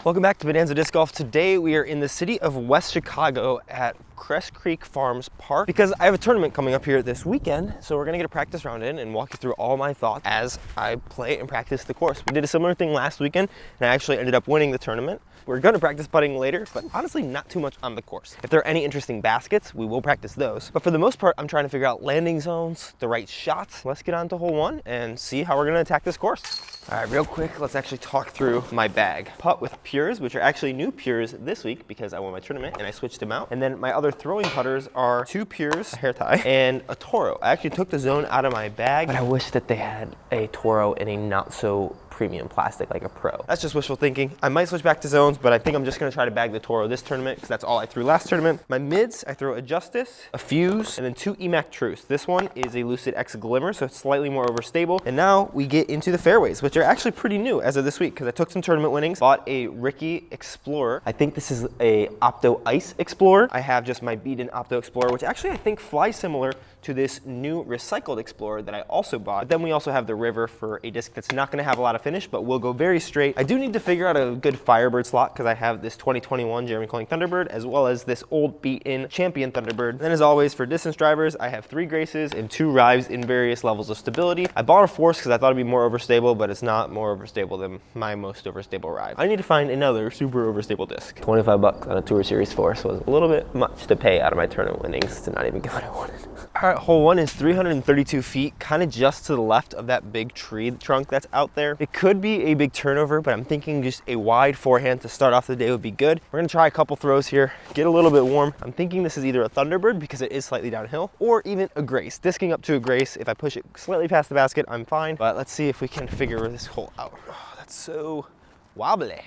Welcome back to Bonanza Disc Golf. Today we are in the city of West Chicago at Crest Creek Farms Park because I have a tournament coming up here this weekend. So we're gonna get a practice round in and walk you through all my thoughts as I play and practice the course. We did a similar thing last weekend and I actually ended up winning the tournament. We're gonna practice putting later, but honestly not too much on the course. If there are any interesting baskets, we will practice those. But for the most part, I'm trying to figure out landing zones, the right shots. Let's get on to hole one and see how we're gonna attack this course. All right, real quick, let's actually talk through my bag. Putt with pures, which are actually new pures this week because I won my tournament and I switched them out. And then my other throwing putters are 2 pures, a hair tie, and a Toro. I actually took the zone out of my bag, but I wish that they had a Toro in a not so premium plastic like a Pro. That's just wishful thinking. I might switch back to zones, but I think I'm just gonna try to bag the Toro this tournament because that's all I threw last tournament. My mids, I throw a Justice, a Fuse, and then 2 EMAC Truce. This one is a Lucid X Glimmer, so it's slightly more overstable. And now we get into the fairways, which are actually pretty new as of this week because I took some tournament winnings, bought a Ricky Explorer. I think this is a Opto Ice Explorer. I have just my beat-in Opto Explorer, which actually I think flies similar to this new recycled Explorer that I also bought. But then we also have the River for a disc that's not gonna have a lot of finish, but will go very straight. I do need to figure out a good Firebird slot because I have this 2021 Jeremy Colling Thunderbird as well as this old beat-in Champion Thunderbird. And then as always for distance drivers, I have 3 Graces and 2 Rives in various levels of stability. I bought a Force because I thought it'd be more overstable, but it's not more overstable than my most overstable Rive. I need to find another super overstable disc. 25 bucks on a Tour Series Force was a little bit much to pay out of my tournament winnings to not even get what I wanted. All right, hole one is 332 feet, kind of just to the left of that big tree trunk that's out there. It could be a big turnover, but I'm thinking just a wide forehand to start off the day would be good. We're gonna try a couple throws here, get a little bit warm. I'm thinking this is either a Thunderbird because it is slightly downhill, or even a Grace. Disking up to a Grace, if I push it slightly past the basket, I'm fine. But let's see if we can figure this hole out. Oh, that's so wobbly.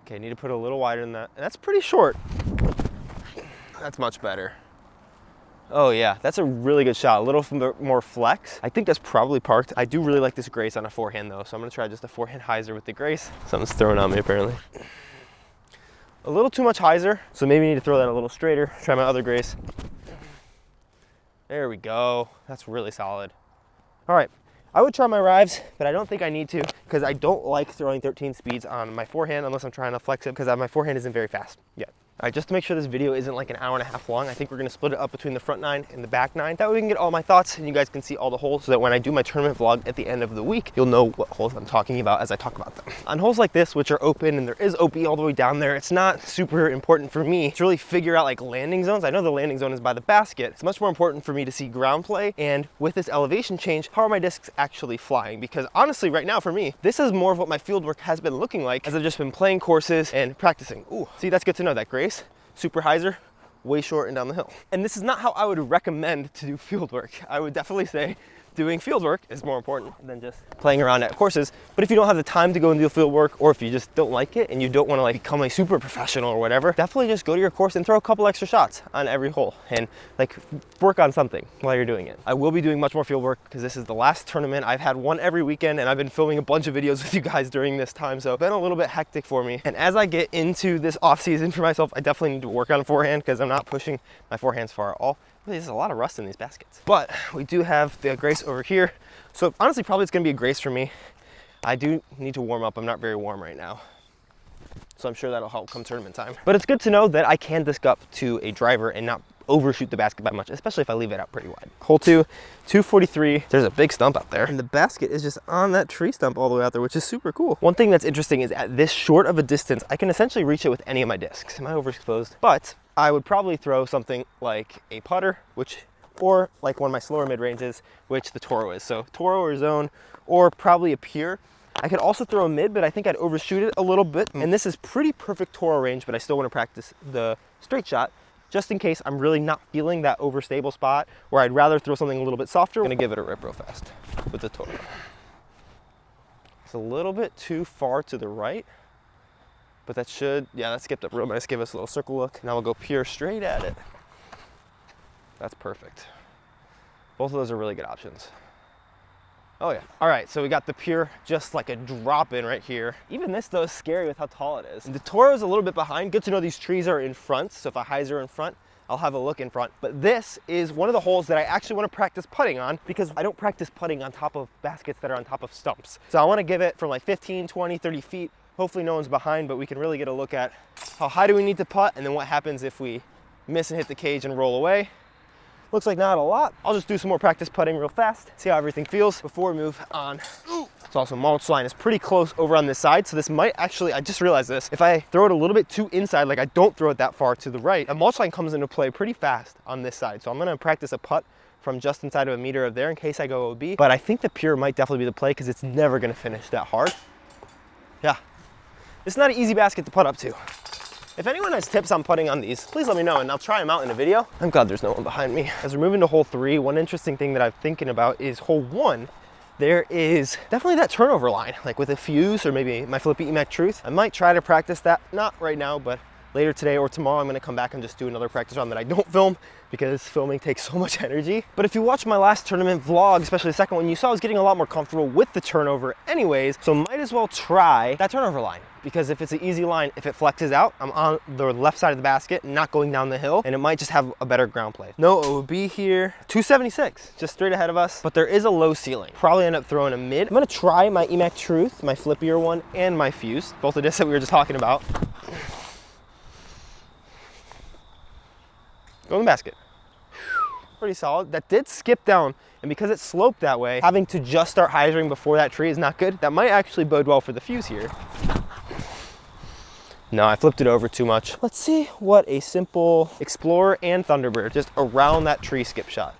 Okay, need to put a little wider than that. And that's pretty short. That's much better. Oh yeah, that's a really good shot. A little more flex. I think that's probably parked. I do really like this Grace on a forehand though, so I'm gonna try just a forehand hyzer with the Grace. Something's thrown on me apparently. A little too much hyzer, so maybe I need to throw that a little straighter. Try my other Grace. There we go. That's really solid. All right, I would try my Rives, but I don't think I need to because I don't like throwing 13 speeds on my forehand unless I'm trying to flex it because my forehand isn't very fast yet. All right, just to make sure this video isn't like an hour and a half long, I think we're gonna split it up between the front 9 and the back 9. That way we can get all my thoughts and you guys can see all the holes so that when I do my tournament vlog at the end of the week, you'll know what holes I'm talking about as I talk about them. On holes like this, which are open and there is OP all the way down there, it's not super important for me to really figure out like landing zones. I know the landing zone is by the basket. It's much more important for me to see ground play and with this elevation change, how are my discs actually flying? Because honestly, right now for me, this is more of what my field work has been looking like as I've just been playing courses and practicing. Ooh, see, that's good to know that Grace. Super hyzer, way short and down the hill. And this is not how I would recommend to do field work. I would definitely say doing field work is more important than just playing around at courses. But if you don't have the time to go and do field work, or if you just don't like it and you don't want to like become a super professional or whatever, definitely just go to your course and throw a couple extra shots on every hole and like work on something while you're doing it. I will be doing much more field work because this is the last tournament. I've had one every weekend and I've been filming a bunch of videos with you guys during this time. So it's been a little bit hectic for me. And as I get into this off season for myself, I definitely need to work on forehand because I'm not pushing my forehands far at all. There's a lot of rust in these baskets. But we do have the Grace over here. So honestly, probably it's gonna be a Grace for me. I do need to warm up. I'm not very warm right now. So I'm sure that'll help come tournament time. But it's good to know that I can disc up to a driver and not overshoot the basket by much, especially if I leave it out pretty wide. Hole 2, 243. There's a big stump out there. And the basket is just on that tree stump all the way out there, which is super cool. One thing that's interesting is at this short of a distance, I can essentially reach it with any of my discs. Am I overexposed? But I would probably throw something like a putter, or like one of my slower mid-ranges, which the Toro is. So Toro or zone, or probably a pure. I could also throw a mid, but I think I'd overshoot it a little bit. And this is pretty perfect Toro range, but I still want to practice the straight shot just in case I'm really not feeling that overstable spot, or I'd rather throw something a little bit softer. I'm gonna give it a rip real fast with the Toro. It's a little bit too far to the right, but that should, yeah, that skipped up real nice. Give us a little circle look. Now we'll go pure straight at it. That's perfect. Both of those are really good options. Oh yeah. All right, so we got the pure, just like a drop in right here. Even this though is scary with how tall it is. The Toro is a little bit behind. Good to know these trees are in front. So if I hyzer in front, I'll have a look in front. But this is one of the holes that I actually want to practice putting on, because I don't practice putting on top of baskets that are on top of stumps. So I want to give it from like 15, 20, 30 feet Hopefully no one's behind, but we can really get a look at how high do we need to putt and then what happens if we miss and hit the cage and roll away. Looks like not a lot. I'll just do some more practice putting real fast, see how everything feels before we move on. It's also mulch line is pretty close over on this side, so this might actually, I just realized this, if I throw it a little bit too inside, like I don't throw it that far to the right, a mulch line comes into play pretty fast on this side. So I'm gonna practice a putt from just inside of a meter of there in case I go OB, but I think the pure might definitely be the play because it's never gonna finish that hard. Yeah, it's not an easy basket to putt up to. If anyone has tips on putting on these, please let me know and I'll try them out in a video. I'm glad there's no one behind me. As we're moving to hole 3, one interesting thing that I'm thinking about is hole 1. There is definitely that turnover line, like with a fuse or maybe my flippy Emac Truth. I might try to practice that, not right now, but later today or tomorrow I'm gonna come back and just do another practice round that I don't film because filming takes so much energy. But if you watch my last tournament vlog, especially the second one, you saw I was getting a lot more comfortable with the turnover anyways, so might as well try that turnover line. Because if it's an easy line, if it flexes out, I'm on the left side of the basket, not going down the hill, and it might just have a better ground play. No OB here, 276, just straight ahead of us, but there is a low ceiling. Probably end up throwing a mid. I'm gonna try my Emac Truth, my flippier one, and my fuse, both of this that we were just talking about. Go in the basket. Pretty solid. That did skip down, and because it sloped that way, having to just start hyzering before that tree is not good. That might actually bode well for the fuse here. No, I flipped it over too much. Let's see what a simple Explorer and Thunderbird just around that tree skip shot.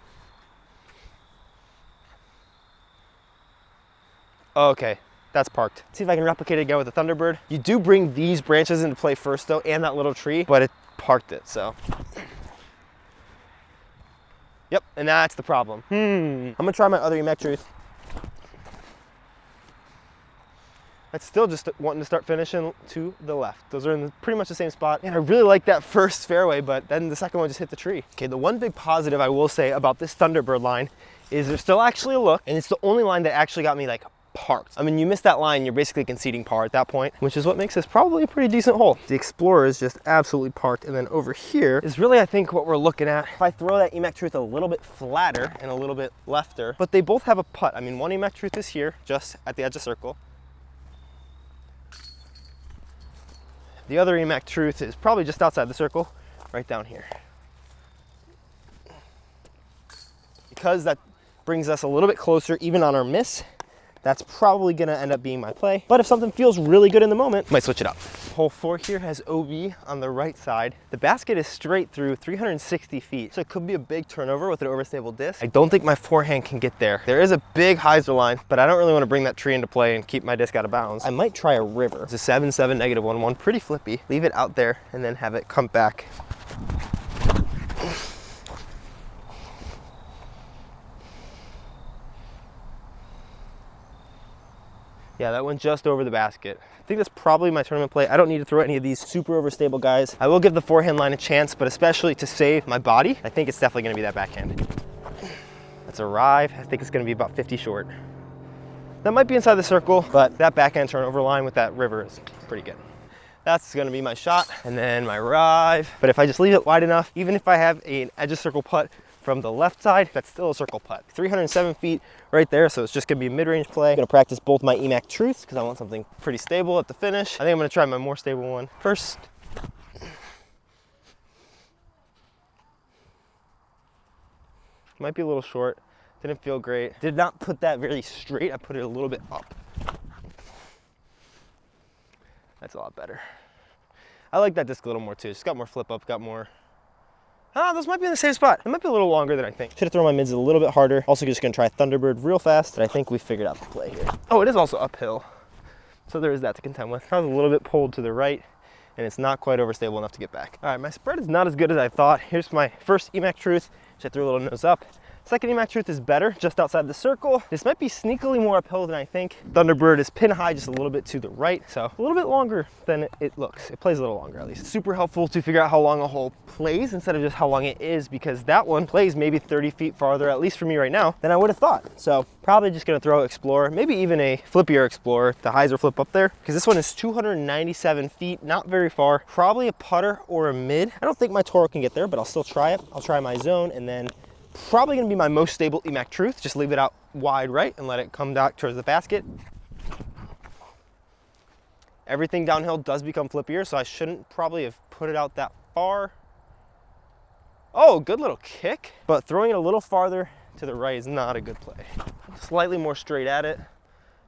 Okay, that's parked. See if I can replicate it again with the Thunderbird. You do bring these branches into play first though, and that little tree, but it parked it, so. Yep, and that's the problem. I'm gonna try my other Emac Truth. That's still just wanting to start finishing to the left. Those are in pretty much the same spot. And I really like that first fairway, but then the second one just hit the tree. Okay, the one big positive I will say about this Thunderbird line is there's still actually a look, and it's the only line that actually got me like parked. I mean, you miss that line, you're basically conceding par at that point, which is what makes this probably a pretty decent hole. The Explorer is just absolutely parked, and then over here is really, I think, what we're looking at. If I throw that Emac Truth a little bit flatter and a little bit lefter, but they both have a putt. I mean, one Emac Truth is here, just at the edge of circle. The other Emac Truth is probably just outside the circle, right down here. Because that brings us a little bit closer, even on our miss, that's probably gonna end up being my play. But if something feels really good in the moment, might switch it up. Hole 4 here has OB on the right side. The basket is straight through 360 feet, so it could be a big turnover with an overstable disc. I don't think my forehand can get there. There is a big hyzer line, but I don't really want to bring that tree into play and keep my disc out of bounds. I might try a river. It's a 7-7 -1-1, pretty flippy. Leave it out there and then have it come back. Yeah, that went just over the basket. I think that's probably my tournament play. I don't need to throw any of these super overstable guys. I will give the forehand line a chance, but especially to save my body, I think it's definitely gonna be that backhand. Let's arrive. I think it's gonna be about 50 short. That might be inside the circle, but that backhand turnover line with that river is pretty good. That's gonna be my shot, and then my arrive. But if I just leave it wide enough, even if I have an edge of circle putt from the left side, that's still a circle putt. 307 feet right there, so it's just gonna be a mid-range play. I'm gonna practice both my Emac Truths because I want something pretty stable at the finish. I think I'm gonna try my more stable one first. Might be a little short, didn't feel great. Did not put that very straight, I put it a little bit up. That's a lot better. I like that disc a little more too. It's got more flip up, got more. Ah, those might be in the same spot. It might be a little longer than I think. Should have thrown my mids a little bit harder. Also just gonna try Thunderbird real fast, and I think we figured out the play here. Oh, it is also uphill. So there is that to contend with. I was a little bit pulled to the right, and it's not quite overstable enough to get back. All right, my spread is not as good as I thought. Here's my first Emac Truth, which I threw a little nose up. Second Emac Truth is better, just outside the circle. This might be sneakily more uphill than I think. Thunderbird is pin high, just a little bit to the right, so a little bit longer than it looks. It plays a little longer at least. It's super helpful to figure out how long a hole plays instead of just how long it is, because that one plays maybe 30 feet farther, at least for me right now, than I would have thought. So probably just gonna throw Explorer, maybe even a flippier Explorer, the hyzer flip up there, because this one is 297 feet, not very far. Probably a putter or a mid. I don't think my Toro can get there, but I'll still try it. I'll try my zone, and then probably gonna be my most stable Emac Truth. Just leave it out wide right and let it come back towards the basket. Everything downhill does become flippier, so I shouldn't probably have put it out that far. Oh, good little kick. But throwing it a little farther to the right is not a good play. Slightly more straight at it.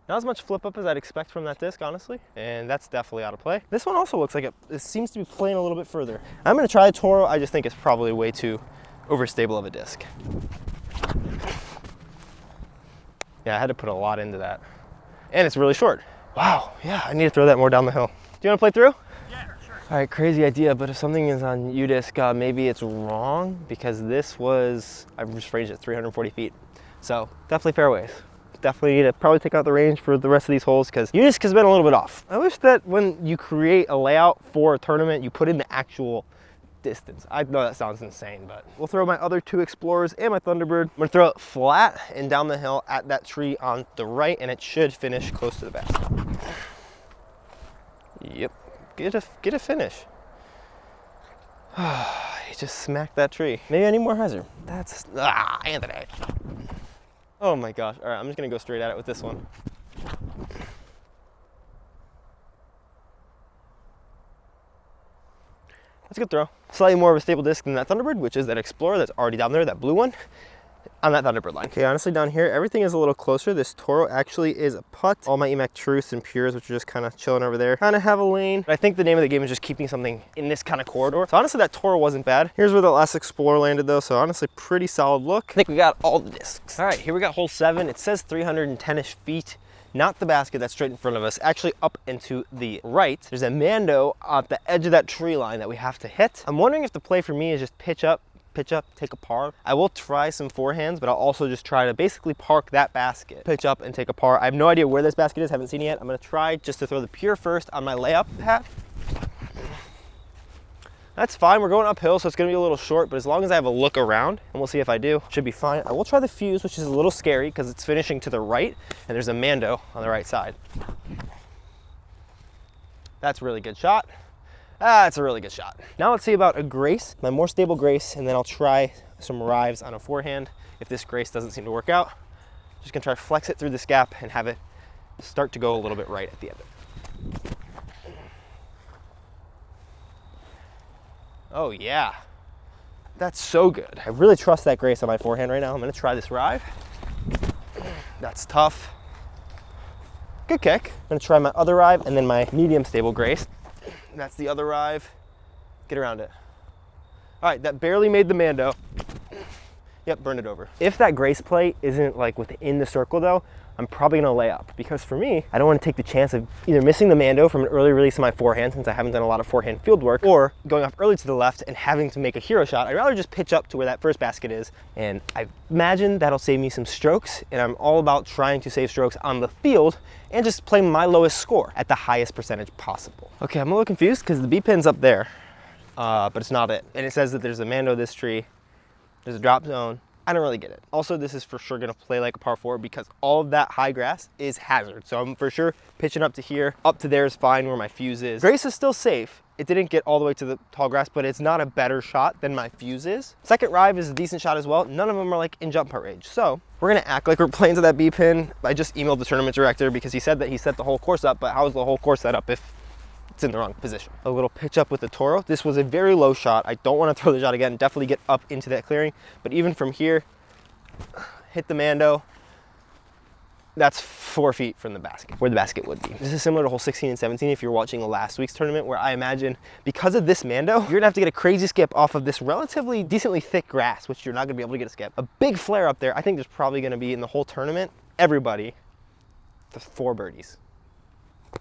Not as much flip up as I'd expect from that disc, honestly. And that's definitely out of play. This one also looks like it seems to be playing a little bit further. I'm gonna try a Toro. I just think it's probably way too overstable of a disc. Yeah, I had to put a lot into that. And it's really short. Wow, yeah, I need to throw that more down the hill. Do you wanna play through? Yeah, sure. All right, crazy idea, but if something is on U-disc, maybe it's wrong because this was, I just ranged at 340 feet. So definitely fairways. Definitely need to probably take out the range for the rest of these holes because U-disc has been a little bit off. I wish that when you create a layout for a tournament, you put in the actual distance. I know that sounds insane, but we'll throw my other 2 Explorers and my Thunderbird. I'm gonna throw it flat and down the hill at that tree on the right, and it should finish close to the basket. Yep, get a finish. He just smacked that tree. Maybe I need more hyzer. That's, Anthony. Oh my gosh. All right, I'm just gonna go straight at it with this one. That's a good throw. Slightly more of a stable disc than that Thunderbird, which is that Explorer that's already down there, that blue one, on that Thunderbird line. Okay, honestly down here, everything is a little closer. This Toro actually is a putt. All my EMAC Truths and Pures, which are just kind of chilling over there, kind of have a lane. But I think the name of the game is just keeping something in this kind of corridor. So honestly, that Toro wasn't bad. Here's where the last Explorer landed though, so honestly, pretty solid look. I think we got all the discs. All right, here we got hole 7. It says 310-ish feet. Not the basket that's straight in front of us, actually up into the right. There's a Mando at the edge of that tree line that we have to hit. I'm wondering if the play for me is just pitch up, take a par. I will try some forehands, but I'll also just try to basically park that basket, pitch up and take a par. I have no idea where this basket is, haven't seen it yet. I'm gonna try just to throw the pure first on my layup path. That's fine, we're going uphill, so it's gonna be a little short, but as long as I have a look around, and we'll see if I do, should be fine. I will try the fuse, which is a little scary because it's finishing to the right, and there's a Mando on the right side. That's a really good shot. That's a really good shot. Now let's see about a Grace, my more stable Grace, and then I'll try some Rives on a forehand. If this Grace doesn't seem to work out, just gonna try to flex it through this gap and have it start to go a little bit right at the end. Oh yeah, that's so good. I really trust that Grace on my forehand right now. I'm gonna try this Rive. That's tough. Good kick. I'm gonna try my other Rive and then my medium stable Grace. That's the other Rive. Get around it. All right, that barely made the Mando. Yep, burn it over. If that Grace play isn't like within the circle though, I'm probably gonna lay up because for me, I don't wanna take the chance of either missing the Mando from an early release of my forehand since I haven't done a lot of forehand field work, or going off early to the left and having to make a hero shot. I'd rather just pitch up to where that first basket is. And I imagine that'll save me some strokes, and I'm all about trying to save strokes on the field and just play my lowest score at the highest percentage possible. Okay, I'm a little confused because the B pin's up there, but it's not it. And it says that there's a Mando this tree, there's a drop zone. I don't really get it. Also, this is for sure gonna play like a par 4 because all of that high grass is hazard. So I'm for sure pitching up to here. Up to there is fine where my fuse is. Grace is still safe. It didn't get all the way to the tall grass, but it's not a better shot than my fuse is. Second Rive is a decent shot as well. None of them are like in jump putt range. So we're gonna act like we're playing to that B pin. I just emailed the tournament director because he said that he set the whole course up, but how is the whole course set up if it's in the wrong position? A little pitch up with the Toro. This was a very low shot. I don't want to throw the shot again. Definitely get up into that clearing. But even from here, hit the Mando. That's 4 feet from the basket, where the basket would be. This is similar to hole 16 and 17 if you're watching last week's tournament, where I imagine because of this Mando, you're gonna have to get a crazy skip off of this relatively decently thick grass, which you're not gonna be able to get a skip. A big flare up there. I think there's probably gonna be in the whole tournament, everybody, the 4 birdies.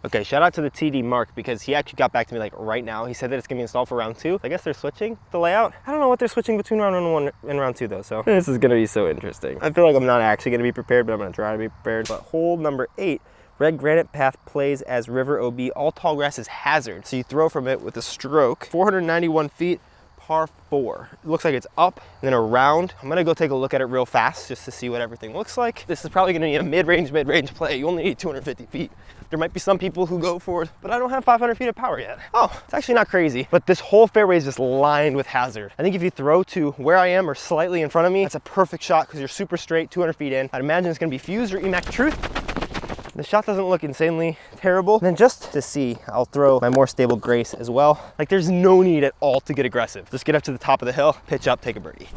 Okay, shout out to the TD Mark because he actually got back to me like right now. He said that it's gonna be installed for round 2. I guess they're switching the layout. I don't know what they're switching between round 1 and round 2 though, so this is gonna be so interesting. I feel like I'm not actually gonna be prepared, but I'm gonna try to be prepared. But hole number 8, red granite path plays as river OB. All tall grass is hazard, so you throw from it with a stroke. 491 feet, par 4. It looks like it's up and then around. I'm gonna go take a look at it real fast just to see what everything looks like. This is probably gonna be a mid-range play. You only need 250 feet. There might be some people who go for it, but I don't have 500 feet of power yet. Oh, it's actually not crazy, but this whole fairway is just lined with hazard. I think if you throw to where I am or slightly in front of me, that's a perfect shot because you're super straight, 200 feet in. I'd imagine it's gonna be fused or EMAC Truth. The shot doesn't look insanely terrible. And then just to see, I'll throw my more stable grace as well. Like there's no need at all to get aggressive. Just get up to the top of the hill, pitch up, take a birdie.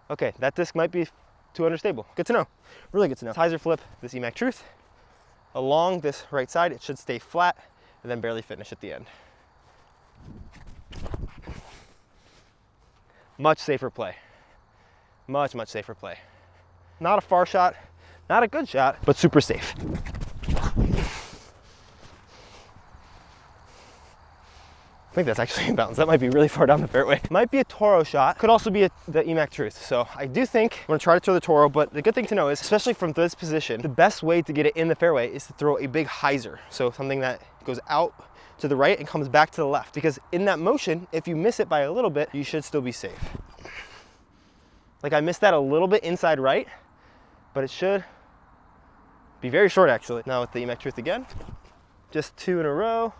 Okay, that disc might be too understable. Good to know, really good to know. Hyzer flip this Emac Truth along this right side. It should stay flat and then barely finish at the end. Much safer play. Much safer play. Not a far shot, not a good shot, but super safe. I think that's actually inbounds. That might be really far down the fairway. Might be a Toro shot. Could also be the Emac Truth. So I do think I'm gonna try to throw the Toro, but the good thing to know is, especially from this position, the best way to get it in the fairway is to throw a big hyzer. So something that goes out to the right and comes back to the left. Because in that motion, if you miss it by a little bit, you should still be safe. Like I missed that a little bit inside right, but it should be very short actually. Now with the Emac Truth again, just 2 in a row.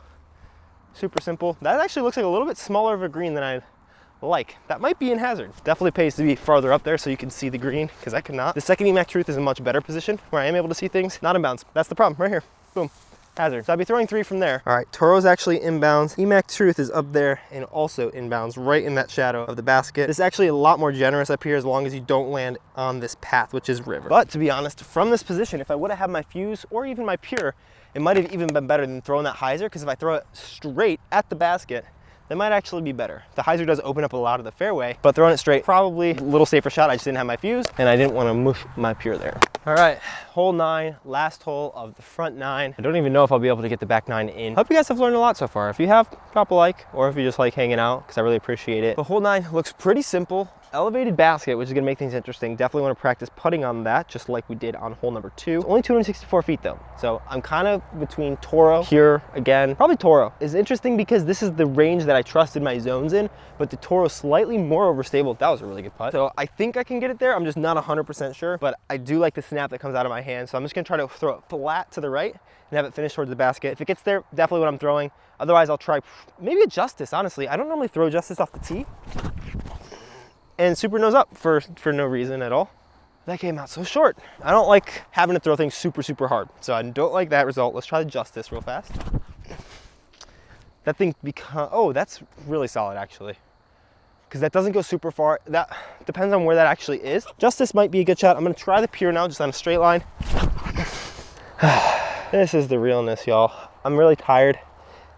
Super simple. That actually looks like a little bit smaller of a green than I like. That might be in hazard. Definitely pays to be farther up there so you can see the green, because I cannot. The second Emac Truth is a much better position where I am able to see things. Not inbounds. That's the problem right here. Boom. Hazard. So I'd be throwing 3 from there. All right, Toro's actually inbounds. Emac Truth is up there and also inbounds right in that shadow of the basket. This is actually a lot more generous up here as long as you don't land on this path, which is river. But to be honest, from this position, if I would have had my fuse or even my pure, it might have even been better than throwing that hyzer, because if I throw it straight at the basket, that might actually be better. The hyzer does open up a lot of the fairway, but throwing it straight, probably a little safer shot. I just didn't have my fuse and I didn't want to move my pure there. All right, hole 9, last hole of the front 9. I don't even know if I'll be able to get the back 9 in. Hope you guys have learned a lot so far. If you have, drop a like, or if you just like hanging out, because I really appreciate it. But hole 9 looks pretty simple. Elevated basket, which is gonna make things interesting. Definitely want to practice putting on that, just like we did on hole number 2. Only 264 feet though. So I'm kind of between Toro, here again, probably Toro. Is interesting because this is the range that I trusted my zones in, but the Toro's slightly more overstable. That was a really good putt. So I think I can get it there. I'm just not 100% sure, but I do like the snap that comes out of my hand. So I'm just gonna try to throw it flat to the right and have it finish towards the basket. If it gets there, definitely what I'm throwing. Otherwise I'll try maybe a Justice, honestly. I don't normally throw Justice off the tee. And super nose up for no reason at all. That came out so short. I don't like having to throw things super hard. So I don't like that result. Let's try the Justice real fast. That thing oh, that's really solid actually. Because that doesn't go super far. That depends on where that actually is. Justice might be a good shot. I'm gonna try the pure now, just on a straight line. This is the realness, y'all. I'm really tired.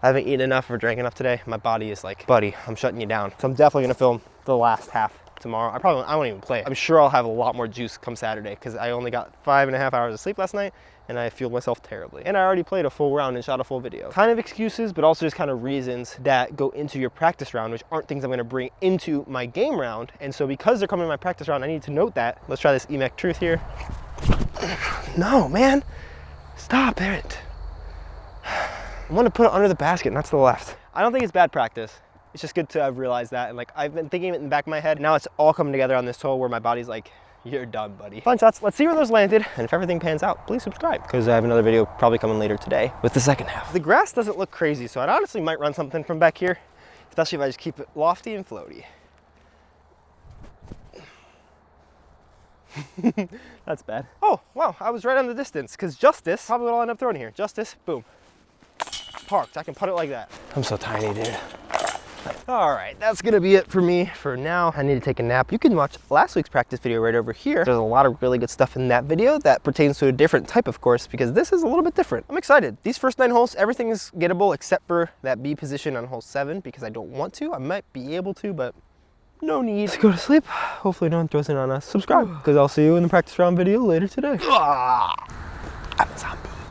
I haven't eaten enough or drank enough today. My body is like, buddy, I'm shutting you down. So I'm definitely gonna film the last half tomorrow. I won't even play. I'm sure I'll have a lot more juice come Saturday, because I only got 5.5 hours of sleep last night and I fueled myself terribly. And I already played a full round and shot a full video. Kind of excuses, but also just kind of reasons that go into your practice round, which aren't things I'm gonna bring into my game round. And so because they're coming in my practice round, I need to note that. Let's try this Emac Truth here. No, man, stop it. I want to put it under the basket, and that's to the left. I don't think it's bad practice. It's just good to have realized that, and like I've been thinking it in the back of my head. Now it's all coming together on this hole where my body's like, you're done, buddy. Fun shots. Let's see where those landed, and if everything pans out, please subscribe, because I have another video probably coming later today with the second half. The grass doesn't look crazy, so I honestly might run something from back here, especially if I just keep it lofty and floaty. That's bad. Oh, wow, I was right on the distance, because Justice, probably what I'll end up throwing here. Justice, boom. Parked. I can put it like that. I'm so tiny, dude. All right, that's gonna be it for me for now. I need to take a nap. You can watch last week's practice video right over here. There's a lot of really good stuff in that video that pertains to a different type of course, because this is a little bit different. I'm excited. These first 9 holes, everything is gettable except for that B position on hole 7, because I don't want to. I might be able to, but no need. Let's go to sleep. Hopefully no one throws in on us. Subscribe, because I'll see you in the practice round video later today.